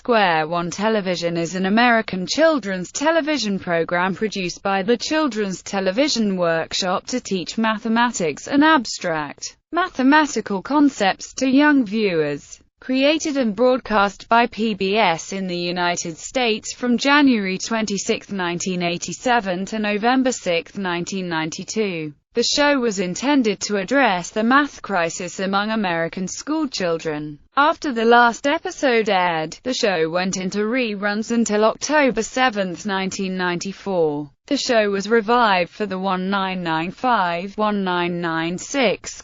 Square One Television is an American children's television program produced by the Children's Television Workshop to teach mathematics and abstract mathematical concepts to young viewers. Created and broadcast by PBS in the United States from January 26, 1987 to November 6, 1992. The show was intended to address the math crisis among American schoolchildren. After the last episode aired, the show went into reruns until October 7, 1994. The show was revived for the 1995-1996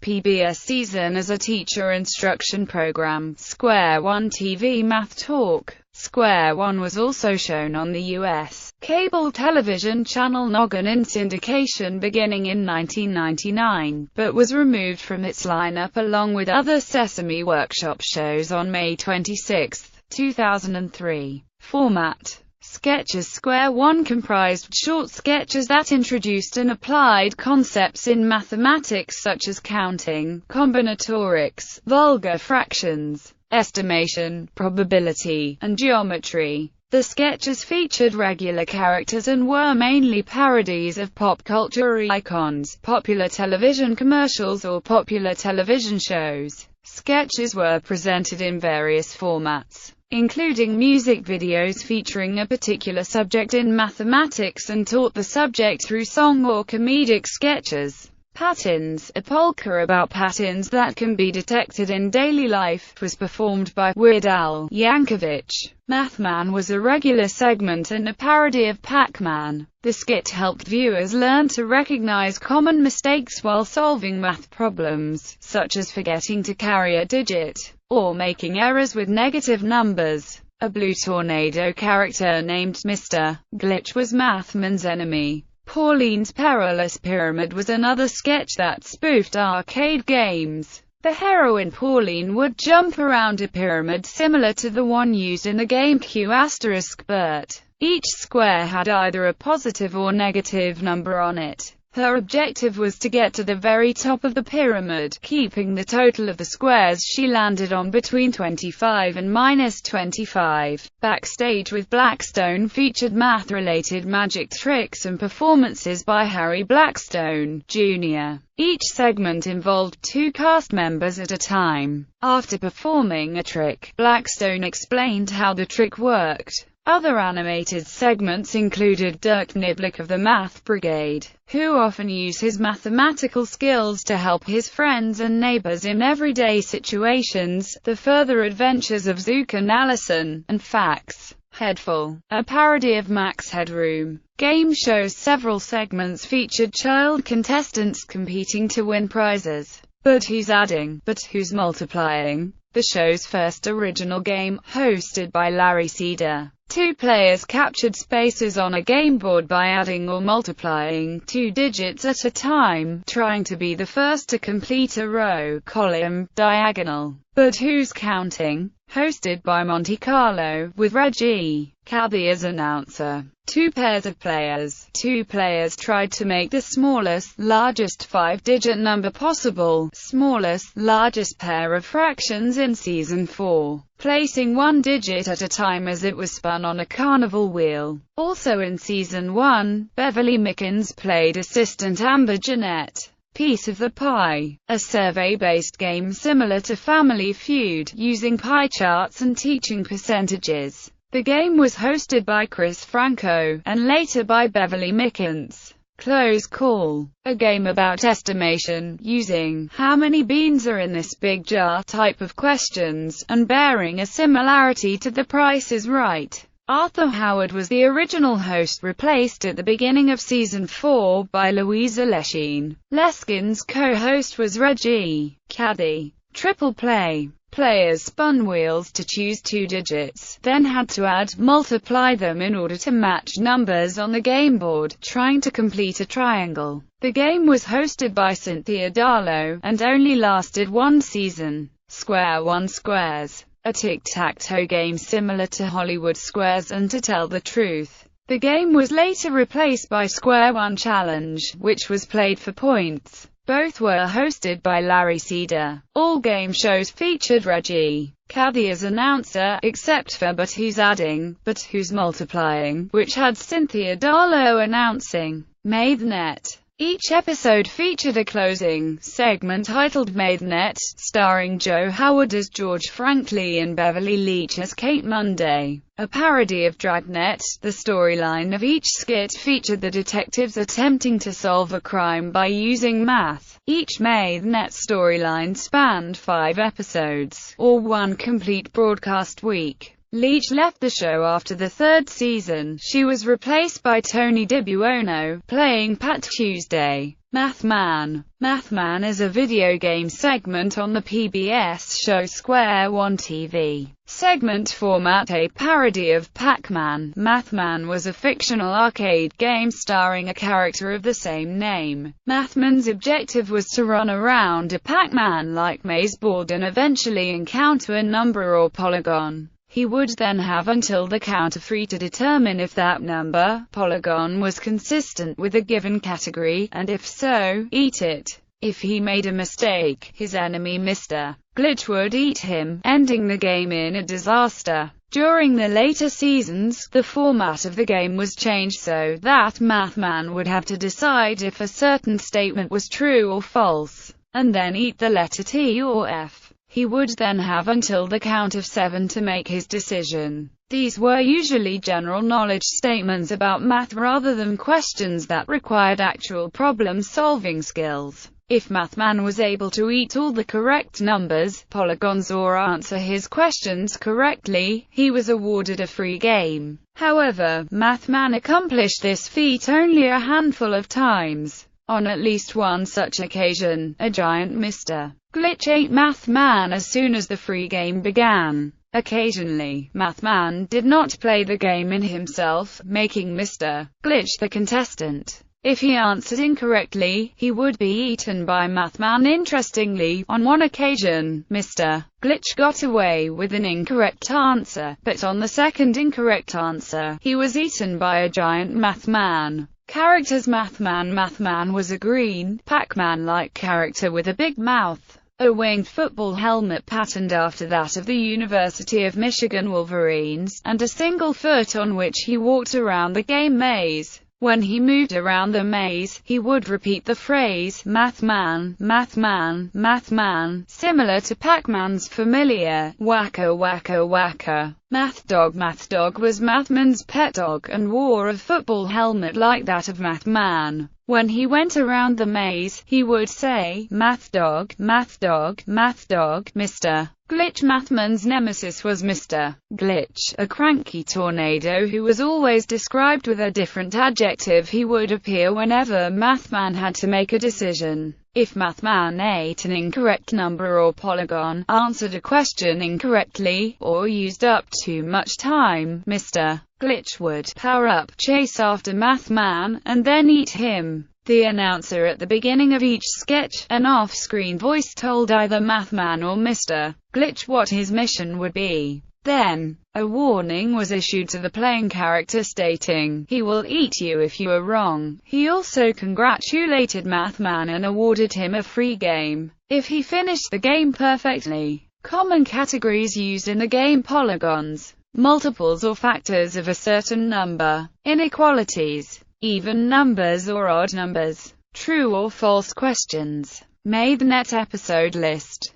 PBS season as a teacher instruction program, Square One TV Math Talk. Square One was also shown on the U.S. cable television channel Noggin in syndication beginning in 1999, but was removed from its lineup along with other Sesame Workshop shows on May 26, 2003. Format: sketches. Square One comprised short sketches that introduced and applied concepts in mathematics such as counting, combinatorics, vulgar fractions, estimation, probability, and geometry. The sketches featured regular characters and were mainly parodies of pop culture icons, popular television commercials or popular television shows. Sketches were presented in various formats, including music videos featuring a particular subject in mathematics and taught the subject through song or comedic sketches. Patterns, a polka about patterns that can be detected in daily life, was performed by Weird Al Yankovic. Mathman was a regular segment and a parody of Pac-Man. The skit helped viewers learn to recognize common mistakes while solving math problems, such as forgetting to carry a digit, or making errors with negative numbers. A Blue Tornado character named Mr. Glitch was Mathman's enemy. Pauline's Perilous Pyramid was another sketch that spoofed arcade games. The heroine Pauline would jump around a pyramid similar to the one used in the game Q*Bert. Each square had either a positive or negative number on it. Her objective was to get to the very top of the pyramid, keeping the total of the squares she landed on between 25 and -25. Backstage with Blackstone featured math-related magic tricks and performances by Harry Blackstone, Jr. Each segment involved two cast members at a time. After performing a trick, Blackstone explained how the trick worked. Other animated segments included Dirk Niblick of the Math Brigade, who often used his mathematical skills to help his friends and neighbors in everyday situations, The Further Adventures of Zook and Allison, and Fax Headful, a parody of Max Headroom. Game shows. Several segments featured child contestants competing to win prizes. But Who's Adding? But Who's Multiplying? The show's first original game, hosted by Larry Cedar. Two players captured spaces on a game board by adding or multiplying two digits at a time, trying to be the first to complete a row, column, diagonal. But Who's Counting? Hosted by Monte Carlo, with Reggie Cabby as announcer. Two pairs of players. Two players tried to make the smallest, largest five-digit number possible, smallest, largest pair of fractions in Season 4, placing one digit at a time as it was spun on a carnival wheel. Also in Season 1, Beverly Mickens played assistant Amber Jeanette. Piece of the Pie, a survey-based game similar to Family Feud, using pie charts and teaching percentages. The game was hosted by Chris Franco, and later by Beverly Mickens. Close Call, a game about estimation, using how many beans are in this big jar type of questions, and bearing a similarity to The Price is Right. Arthur Howard was the original host, replaced at the beginning of Season 4 by Louisa Leshine. Leskin's co-host was Reggie Caddy. Triple Play. Players spun wheels to choose two digits, then had to multiply them in order to match numbers on the game board, trying to complete a triangle. The game was hosted by Cynthia Darlow, and only lasted one season. Square One Squares, a tic-tac-toe game similar to Hollywood Squares and To Tell the Truth. The game was later replaced by Square One Challenge, which was played for points. Both were hosted by Larry Cedar. All game shows featured Reggie Kathy as announcer, except for But Who's Adding, But Who's Multiplying, which had Cynthia Darlow announcing. Maidnet. Each episode featured a closing segment titled Maidnet, starring Joe Howard as George Franklin and Beverly Leach as Kate Monday. A parody of Dragnet, the storyline of each skit featured the detectives attempting to solve a crime by using math. Each Maidnet storyline spanned 5 episodes, or one complete broadcast week. Leach left the show after the 3rd season. She was replaced by Tony DiBuono, playing Pat Tuesday. Mathman. Mathman is a video game segment on the PBS show Square One TV. Segment format, a parody of Pac-Man. Mathman was a fictional arcade game starring a character of the same name. Mathman's objective was to run around a Pac-Man-like maze board and eventually encounter a number or polygon. He would then have until the count of 3 to determine if that number, polygon, was consistent with a given category, and if so, eat it. If he made a mistake, his enemy Mr. Glitch would eat him, ending the game in a disaster. During the later seasons, the format of the game was changed so that Mathman would have to decide if a certain statement was true or false, and then eat the letter T or F. He would then have until the count of 7 to make his decision. These were usually general knowledge statements about math rather than questions that required actual problem-solving skills. If Mathman was able to eat all the correct numbers, polygons, or answer his questions correctly, he was awarded a free game. However, Mathman accomplished this feat only a handful of times. On at least one such occasion, a giant Mr. Glitch ate Mathman as soon as the free game began. Occasionally, Mathman did not play the game in himself, making Mr. Glitch the contestant. If he answered incorrectly, he would be eaten by Mathman. Interestingly, on one occasion, Mr. Glitch got away with an incorrect answer, but on the second incorrect answer, he was eaten by a giant Mathman. Characters. Mathman was a green, Pac-Man-like character with a big mouth, a winged football helmet patterned after that of the University of Michigan Wolverines, and a single foot on which he walked around the game maze. When he moved around the maze, he would repeat the phrase, Mathman, Mathman, Mathman, similar to Pac-Man's familiar, Wacka Wacka Wacka. Mathdog was Mathman's pet dog, and wore a football helmet like that of Mathman. When he went around the maze, he would say, Mathdog, Mathdog, Mathdog, Mr. Glitch. Mathman's nemesis was Mr. Glitch, a cranky tornado who was always described with a different adjective. He would appear whenever Mathman had to make a decision. If Mathman ate an incorrect number or polygon, answered a question incorrectly, or used up too much time, Mr. Glitch would power up, chase after Mathman, and then eat him. The announcer at the beginning of each sketch, an off-screen voice, told either Mathman or Mr. Glitch what his mission would be. Then, a warning was issued to the playing character stating, "He will eat you if you are wrong." He also congratulated Mathman and awarded him a free game if he finished the game perfectly. Common categories used in the game: polygons, multiples or factors of a certain number, inequalities, even numbers or odd numbers, true or false questions. Maidnet episode list.